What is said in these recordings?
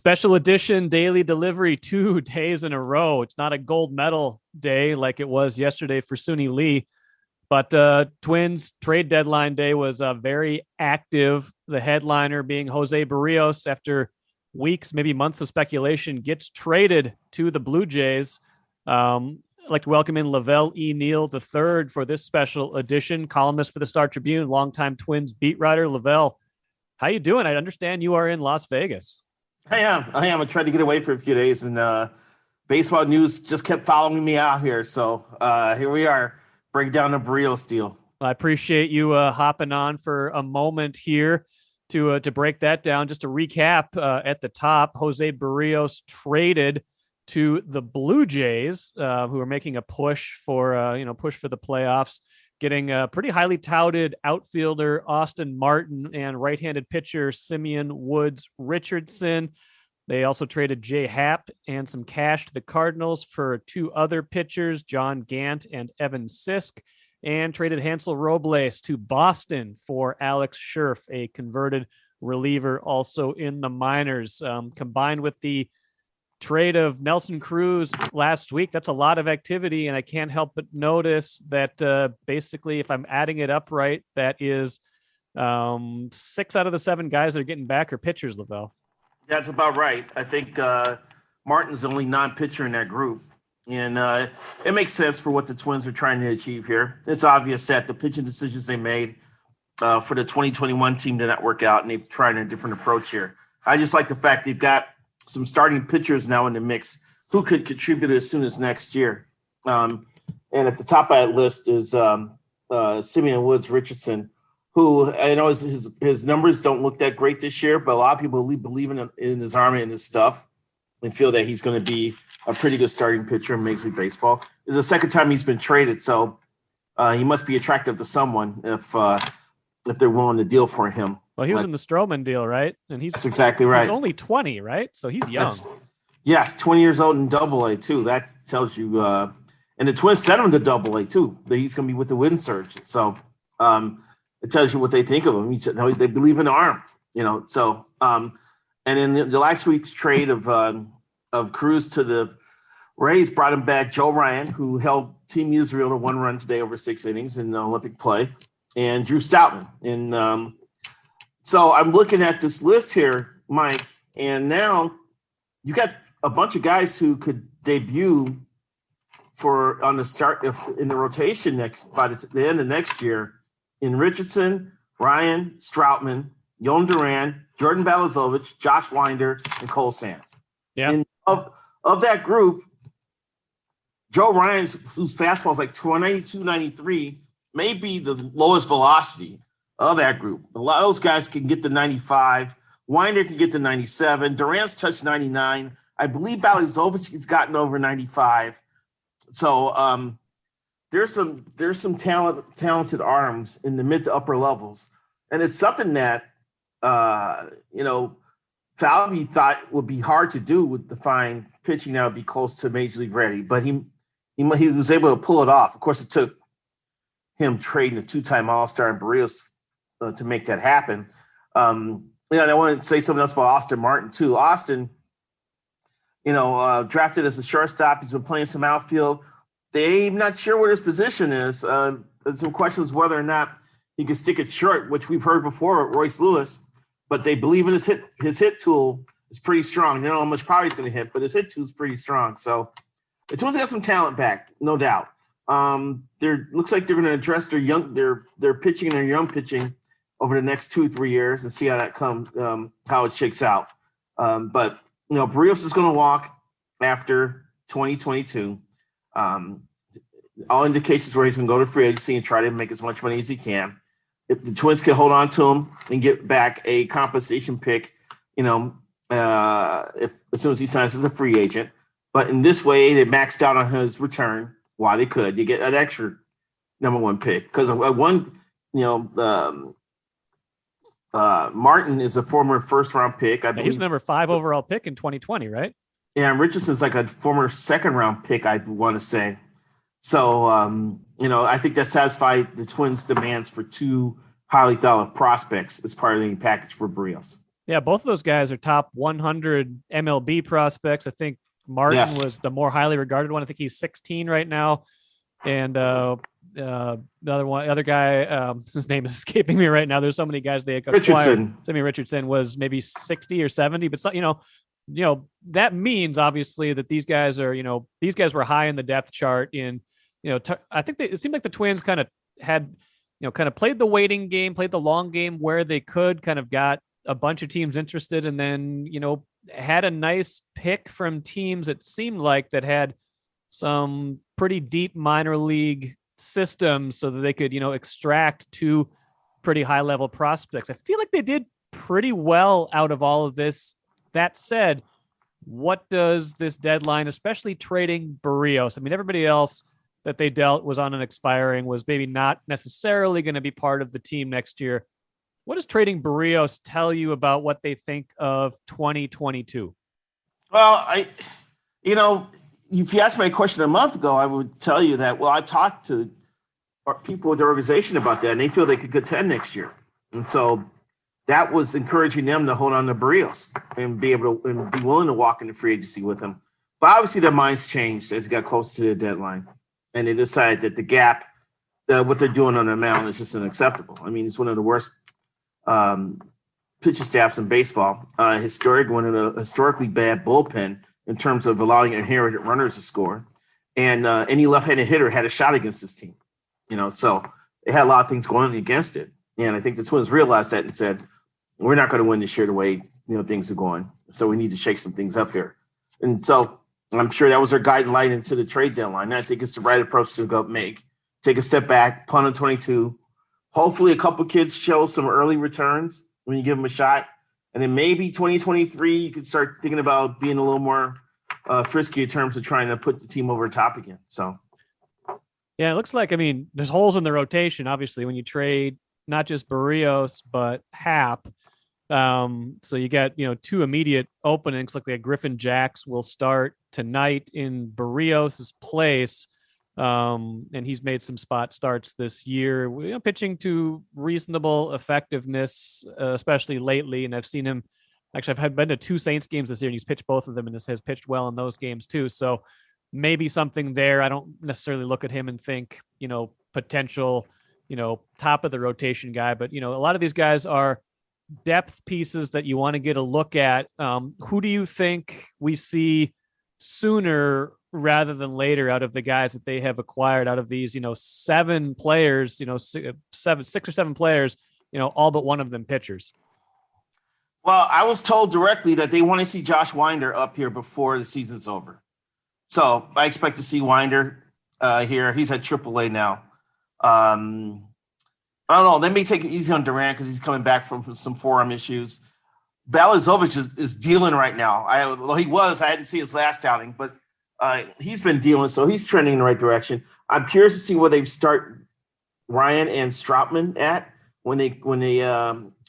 Special edition daily delivery 2 days in a row. It's not a gold medal day like it was yesterday for Suni Lee, but Twins trade deadline day was very active. The headliner being Jose Berrios, after weeks, maybe months of speculation, gets traded to the Blue Jays. I'd like to welcome in Velle E. Neal III for this special edition, columnist for the Star Tribune, longtime Twins beat writer. Lavelle, how you doing? I understand you are in Las Vegas. I am. I tried to get away for a few days, and baseball news just kept following me out here. So here we are, break down the Berrios deal. I appreciate you hopping on for a moment here to break that down. Just to recap at the top, Jose Berrios traded to the Blue Jays, who are making a push for the playoffs, getting a pretty highly touted outfielder Austin Martin and right-handed pitcher Simeon Woods Richardson. They also traded Jay Happ and some cash to the Cardinals for 2 other pitchers, John Gant and Evan Sisk, and traded Hansel Robles to Boston for Alex Scherf, a converted reliever also in the minors. Combined with the trade of Nelson Cruz last week, that's a lot of activity, and I can't help but notice that basically, if I'm adding it up right, that is 6 out of the 7 guys that are getting back are pitchers, Lavelle. That's about right. I think Martin's the only non-pitcher in that group, and it makes sense for what the Twins are trying to achieve here. It's obvious that the pitching decisions they made for the 2021 team did not work out, and they've tried a different approach here. I just like the fact they've got some starting pitchers now in the mix who could contribute as soon as next year. And at the top of that list is Simeon Woods Richardson, who I know his numbers don't look that great this year, but a lot of people believe in his arm and his stuff and feel that he's going to be a pretty good starting pitcher in Major League Baseball. It's the second time he's been traded, so he must be attractive to someone if they're willing to deal for him. Well, he was in the Stroman deal, right? And that's exactly right. He's only 20, right? So he's young. Yes, 20 years old in Double-A too. That tells you. And the Twins sent him to Double-A too. That he's going to be with the Wind Surge. So it tells you what they think of him. They believe in the arm, So and in the last week's trade of Cruz to the Rays brought him back Joe Ryan, who held Team Israel to 1 run today over 6 innings in Olympic play, and Drew Stoutman. And so I'm looking at this list here, Mike, and now you got a bunch of guys who could debut on the start in the rotation by the end of next year in Richardson, Ryan, Stroutman, Yon Duran, Jordan Balazovic, Josh Winder, and Cole Sands. Yeah. And of that group, Joe Ryan's, whose fastball is like 92, 93, may be the lowest velocity of that group. A lot of those guys can get to 95. Winder can get to 97. Durant's touched 99. I believe Balazovic has gotten over 95. So there's some talented arms in the mid to upper levels, and it's something that Falvey thought would be hard to do with the fine pitching that would be close to Major League ready, but he was able to pull it off. Of course, it took him trading a 2-time All-Star in Berrios to make that happen. I want to say something else about Austin Martin too. Austin, drafted as a shortstop. He's been playing some outfield. They're not sure what his position is. There's some questions whether or not he can stick it short, which we've heard before with Royce Lewis, but they believe in his hit tool is pretty strong. They don't know how much power he's going to hit, but his hit tool is pretty strong. So the Twins got some talent back, no doubt. Looks like they're going to address their pitching and their young pitching over the next 2-3 years and see how that comes, how it shakes out. But Berrios is going to walk after 2022. All indications where he's going to go to free agency and try to make as much money as he can. If the Twins can hold on to him and get back a compensation pick, if as soon as he signs as a free agent. But in this way, they maxed out on his return while they could. You get an extra number 1 pick because Martin is a former first-round pick. I believe he was number 5 overall pick in 2020, right? Yeah, and Richardson's like a former second-round pick, I want to say. So, I think that satisfied the Twins' demands for 2 highly thought of prospects as part of the package for Berrios. Yeah, both of those guys are top 100 MLB prospects. I think Martin Yes. was the more highly regarded one. I think he's 16 right now. And the other guy, his name is escaping me right now. There's so many guys they acquired. Richardson. Sammy Richardson was maybe 60 or 70, but so, that means obviously that these guys were high in the depth chart I think it seemed like the Twins kind of had, kind of played the waiting game, played the long game where they could, kind of got a bunch of teams interested, and then, had a nice pick from teams, it seemed like, that had some pretty deep minor league systems so that they could, extract two pretty high level prospects. I feel like they did pretty well out of all of this. That said, what does this deadline, especially trading Berrios? I mean, everybody else that they dealt was on an expiring, was maybe not necessarily going to be part of the team next year. What does trading Berrios tell you about what they think of 2022? Well, if you asked me a question a month ago, I would tell you that, well, I've talked to people with the organization about that, and they feel they could contend next year. And so that was encouraging them to hold on to Berrios and be able to and be willing to walk into free agency with him. But obviously their minds changed as it got closer to the deadline, and they decided that the gap, what they're doing on the mound is just unacceptable. I mean, it's one of the worst pitching staffs in baseball. One of the historically bad bullpen in terms of allowing inherited runners to score. And any left-handed hitter had a shot against this team. So they had a lot of things going against it. And I think the Twins realized that and said, we're not going to win this year the way, things are going. So we need to shake some things up here. And so I'm sure that was their guiding light into the trade deadline. And I think it's the right approach to go make. Take a step back, punt on 22. Hopefully a couple kids show some early returns when you give them a shot. And then maybe 2023, you can start thinking about being a little more frisky in terms of trying to put the team over the top again. So, yeah, it looks like, there's holes in the rotation, obviously, when you trade not just Berrios, but Hap. So you got, two immediate openings. Like Griffin Jacks will start tonight in Berrios' place. And he's made some spot starts this year, pitching to reasonable effectiveness, especially lately. And I've seen him, actually, I've been to two Saints games this year, and he's pitched both of them and has pitched well in those games too. So maybe something there. I don't necessarily look at him and think, potential, top of the rotation guy, but, a lot of these guys are depth pieces that you want to get a look at. Who do you think we see sooner rather than later out of the guys that they have acquired, out of these, 7 players, 6 or 7 players, all but one of them pitchers? Well, I was told directly that they want to see Josh Winder up here before the season's over. So I expect to see Winder here. He's at AAA now. I don't know. They may take it easy on Durant because he's coming back from some forearm issues. Balazovic is dealing right now. I hadn't seen his last outing, but he's been dealing, so he's trending in the right direction. I'm curious to see where they start Ryan and Stroutman at when they.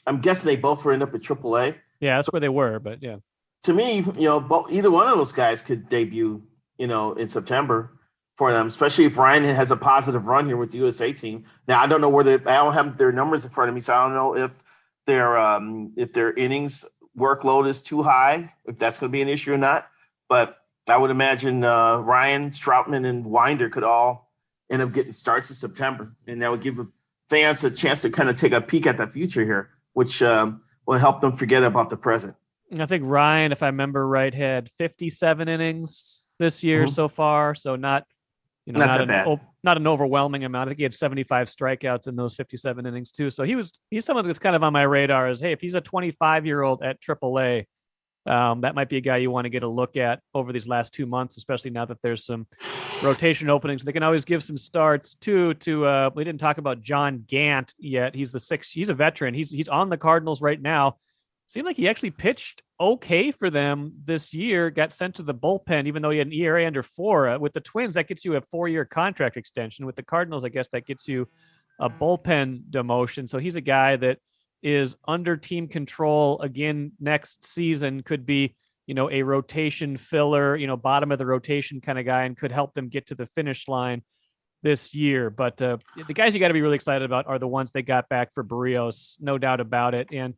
I'm guessing they both will end up at AAA. Yeah, that's where they were, but yeah. To me, either one of those guys could debut, in September for them, especially if Ryan has a positive run here with the USA team. Now, I don't know I don't have their numbers in front of me, so I don't know if their innings workload is too high, if that's going to be an issue or not. But I would imagine Ryan, Stroutman, and Winder could all end up getting starts in September, and that would give the fans a chance to kind of take a peek at the future here, which will help them forget about the present. I think Ryan, if I remember right, had 57 innings this year so far, so not an overwhelming amount. I think he had 75 strikeouts in those 57 innings too. So he's someone that's kind of on my radar as, hey, if he's a 25-year-old at AAA, that might be a guy you want to get a look at over these last 2 months, especially now that there's some rotation openings. They can always give some starts too. We didn't talk about John Gant yet. He's he's a veteran. He's on the Cardinals right now. Seemed like he actually pitched okay for them this year, got sent to the bullpen, even though he had an ERA under 4. With the Twins, that gets you a 4-year contract extension. With the Cardinals, I guess that gets you a bullpen demotion. So he's a guy that is under team control again next season, could be, a rotation filler, bottom of the rotation kind of guy, and could help them get to the finish line this year. But the guys you got to be really excited about are the ones they got back for Berrios, no doubt about it. And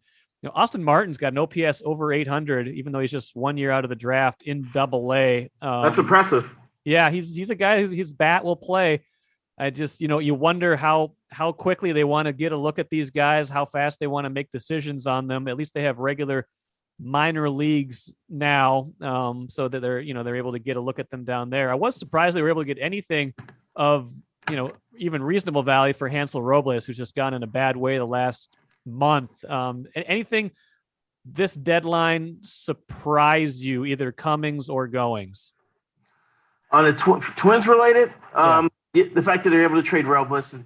Austin Martin's got an OPS over 800, even though he's just 1 year out of the draft in Double A. That's impressive. Yeah, he's a guy his bat will play. I just, you wonder how quickly they want to get a look at these guys, how fast they want to make decisions on them. At least they have regular minor leagues now, so that they're able to get a look at them down there. I was surprised they were able to get anything of even reasonable value for Hansel Robles, who's just gone in a bad way the last month. Anything this deadline surprise you, either comings or goings? On the Twins related, the fact that they're able to trade Robles,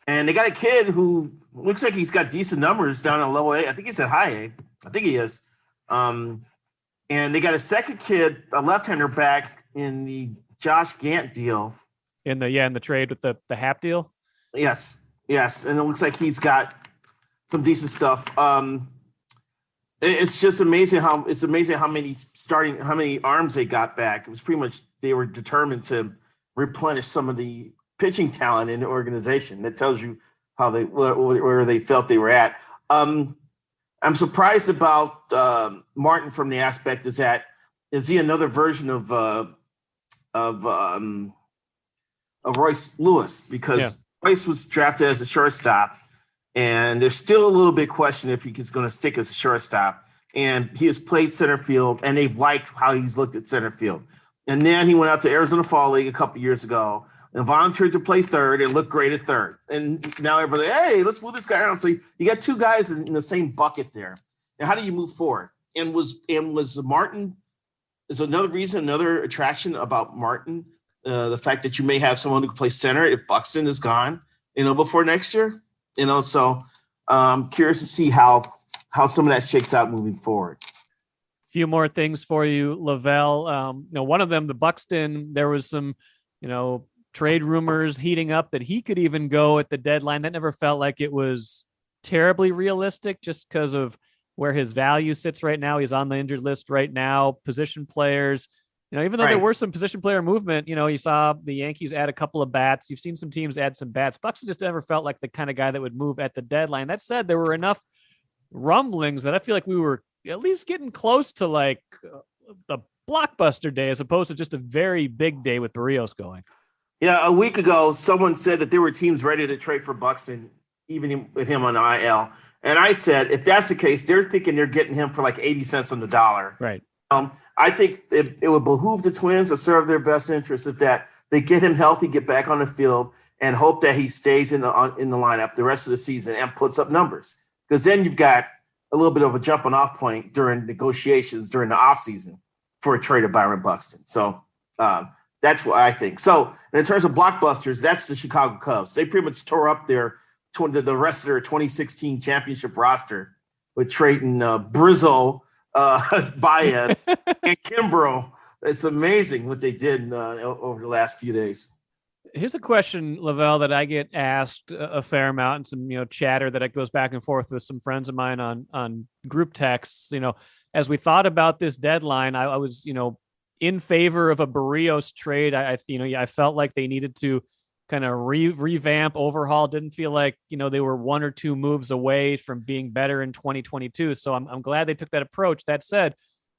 and they got a kid who looks like he's got decent numbers down in low A. I think he's at high A. I think he is. And they got a second kid, a left-hander, back in the Josh Gant deal. In the trade with the Hap deal? Yes. And it looks like he's got some decent stuff. It's just amazing how many arms they got back. It was pretty much they were determined to replenish some of the pitching talent in the organization. That tells you how where they felt they were at. I'm surprised about Martin from the aspect is he another version of Royce Lewis, because Royce was drafted as a shortstop, and there's still a little bit question if he's going to stick as a shortstop. And he has played center field, and they've liked how he's looked at center field. And then he went out to Arizona Fall League a couple years ago and volunteered to play third and looked great at third. And now everybody, hey, let's move this guy around. So you got two guys in the same bucket there. And how do you move forward? And was Martin is another attraction about Martin, the fact that you may have someone who can play center if Buxton is gone, before next year. So I'm curious to see how some of that shakes out moving forward. Few more things for you, Lavelle. One of them, the Buxton, there was some, trade rumors heating up that he could even go at the deadline. That never felt like it was terribly realistic, just because of where his value sits right now. He's on the injured list right now. Position players, even though there were some position player movement, you saw the Yankees add a couple of bats. You've seen some teams add some bats. Buxton just never felt like the kind of guy that would move at the deadline. That said, there were enough rumblings that I feel like we were at least getting close to like the blockbuster day, as opposed to just a very big day with Berrios going. Yeah, a week ago, someone said that there were teams ready to trade for Buxton, even with him on IL. And I said, if that's the case, they're thinking they're getting him for like 80 cents on the dollar. Right. I think it would behoove the Twins to serve their best interest if that they get him healthy, get back on the field, and hope that he stays in the lineup the rest of the season and puts up numbers. Because then you've got a little bit of a jumping off point during negotiations during the offseason for a trade of Byron Buxton. So that's what I think. So in terms of blockbusters, that's the Chicago Cubs. They pretty much tore up the rest of their 2016 championship roster with trading Brizzo, Baez, and Kimbrough. It's amazing what they did over the last few days. Here's a question, Lavelle, that I get asked a fair amount, and some chatter that goes back and forth with some friends of mine on group texts. As we thought about this deadline, I was in favor of a Berrios trade. I felt like they needed to kind of revamp, overhaul. Didn't feel like they were one or two moves away from being better in 2022. So I'm glad they took that approach. That said,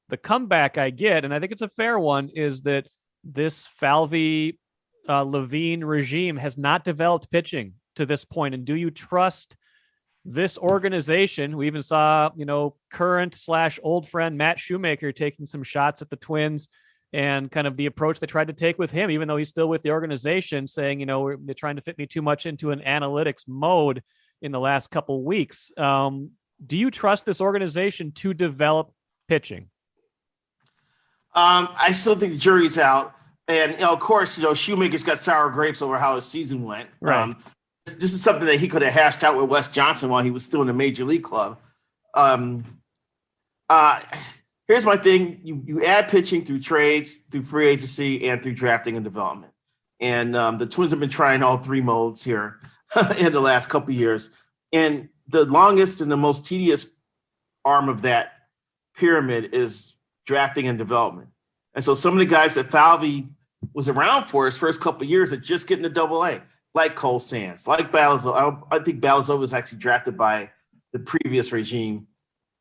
the comeback I get, and I think it's a fair one, is that this Falvey Levine regime has not developed pitching to this point. And do you trust this organization? We even saw, current / old friend Matt Shoemaker taking some shots at the Twins, and kind of the approach they tried to take with him, even though he's still with the organization, saying, they're trying to fit me too much into an analytics mode in the last couple weeks. Do you trust this organization to develop pitching? I still think the jury's out. And, of course, Shoemaker's got sour grapes over how his season went. Right. This is something that he could have hashed out with Wes Johnson while he was still in the major league club. Here's my thing. You add pitching through trades, through free agency, and through drafting and development. And the Twins have been trying all three modes here in the last couple of years. And the longest and the most tedious arm of that pyramid is drafting and development. And so some of the guys that Falvey was around for his first couple of years are just getting to Double-A, like Cole Sands, like Balazo. I think Balazo was actually drafted by the previous regime.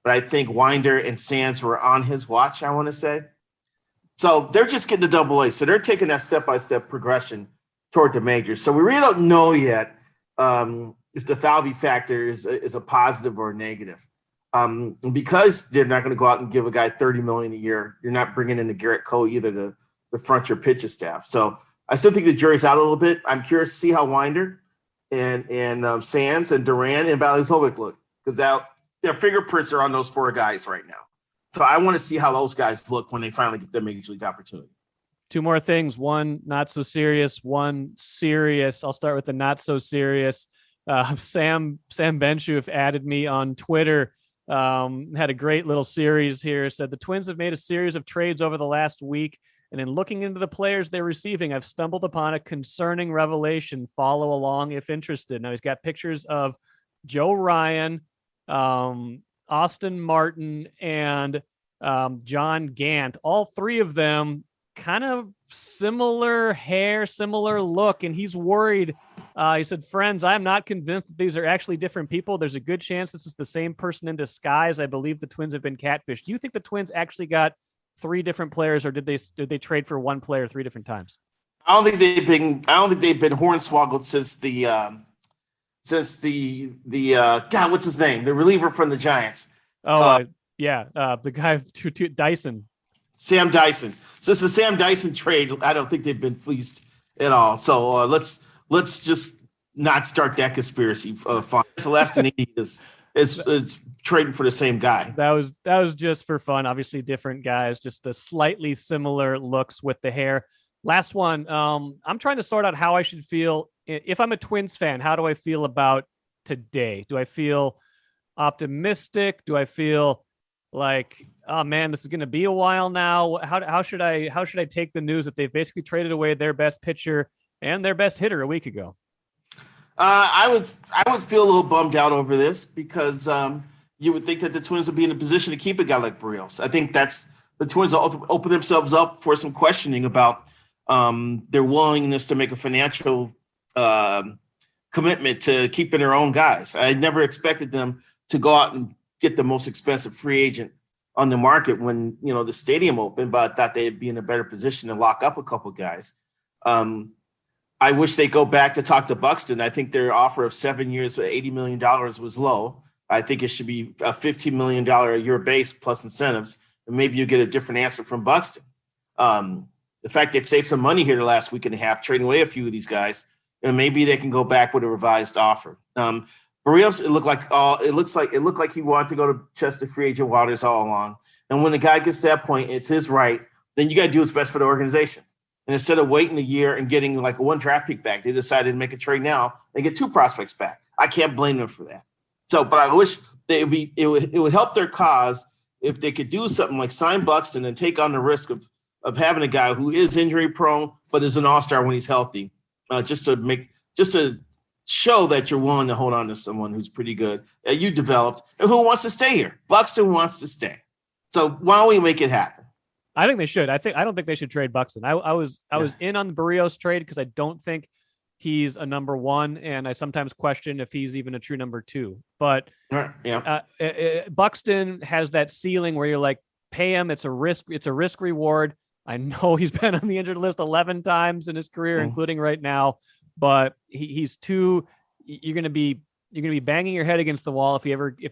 but I think Winder and Sands were on his watch, I want to say. So they're just getting to Double-A. So they're taking that step-by-step progression toward the majors. So we really don't know yet if the Falvey factor is a positive or a negative. Because they're not going to go out and give a guy $30 million a year. You're not bringing in the Garrett Cole either to front your pitching staff. So I still think the jury's out a little bit. I'm curious to see how Winder and Sands and Duran and Balizovic look, because their fingerprints are on those 4 guys right now. So I want to see how those guys look when they finally get their major league opportunity. 2 more things. One not so serious, one serious. I'll start with the not so serious. Sam Benchoof added me on Twitter. Had a great little series here. Said the Twins have made a series of trades over the last week, and in looking into the players they're receiving, I've stumbled upon a concerning revelation. Follow along if interested. Now he's got pictures of Joe Ryan, Austin Martin, and John Gant. All 3 of them kind of similar hair, similar look, and he's worried. He said, "Friends, I'm not convinced that these are actually different people. There's a good chance this is the same person in disguise. I believe the Twins have been catfished." Do you think the Twins actually got 3 different players, or did they trade for 1 player 3 different times? I don't think they've been hornswoggled since the God, what's his name? The reliever from the Giants. The guy Dyson. Sam Dyson. Since the Sam Dyson trade, I don't think they've been fleeced at all. So let's just not start that conspiracy. Celestin is trading for the same guy. That was just for fun. Obviously, different guys, just a slightly similar looks with the hair. Last one. I'm trying to sort out how I should feel if I'm a Twins fan. How do I feel about today? Do I feel optimistic? Do I feel like, oh man, this is going to be a while now? How should I take the news that they've basically traded away their best pitcher and their best hitter a week ago? I would feel a little bummed out over this because you would think that the Twins would be in a position to keep a guy like Berrios. I think the Twins will open themselves up for some questioning about their willingness to make a financial commitment to keeping their own guys. I never expected them to go out and get the most expensive free agent on the market when, the stadium opened, but I thought they'd be in a better position to lock up a couple guys. I wish they go back to talk to Buxton. I think their offer of 7 years for $80 million was low. I think it should be a $15 million a year base plus incentives, and maybe you get a different answer from Buxton. The fact they've saved some money here the last week and a half, trading away a few of these guys, and maybe they can go back with a revised offer. Berrios, it looked like he wanted to go to Chester free agent waters all along. And when the guy gets to that point, it's his right. Then you got to do what's best for the organization. And instead of waiting a year and getting like 1 draft pick back, they decided to make a trade now and get 2 prospects back. I can't blame them for that. So, but I wish it would help their cause if they could do something like sign Buxton and take on the risk of having a guy who is injury prone but is an all-star when he's healthy, just to show that you're willing to hold on to someone who's pretty good, that you developed, and who wants to stay here. Buxton wants to stay. So why don't we make it happen? I think they should. I don't think they should trade Buxton. I was in on the Berrios trade because I don't think he's a number 1, and I sometimes question if he's even a true number 2. But Buxton has that ceiling where you're like, pay him. It's a risk reward. I know he's been on the injured list 11 times in his career, including right now. But he's too. You're going to be banging your head against the wall if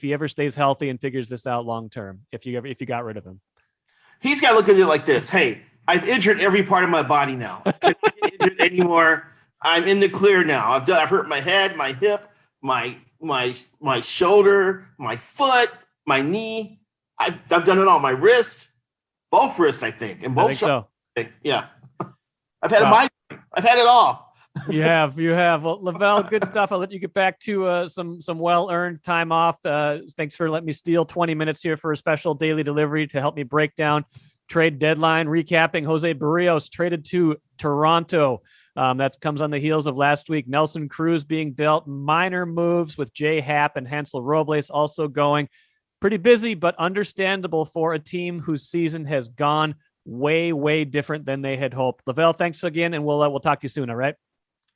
he ever stays healthy and figures this out long term. If you got rid of him, he's got to look at it like this: hey, I've injured every part of my body now. I can't get injured anymore. I'm in the clear now. I've hurt my head, my hip, my shoulder, my foot, my knee. I've done it all. My wrist, both wrists, I think, and both. So. Yeah, I've had a migraine. I've had it all. You have. Well, Lavelle, good stuff. I'll let you get back to some well-earned time off. Thanks for letting me steal 20 minutes here for a special daily delivery to help me break down trade deadline. Recapping, Jose Berrios traded to Toronto. That comes on the heels of last week. Nelson Cruz being dealt minor moves with Jay Happ and Hansel Robles also going. Pretty busy, but understandable for a team whose season has gone way, way different than they had hoped. Lavelle, thanks again, and we'll talk to you soon, all right?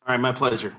All right, my pleasure.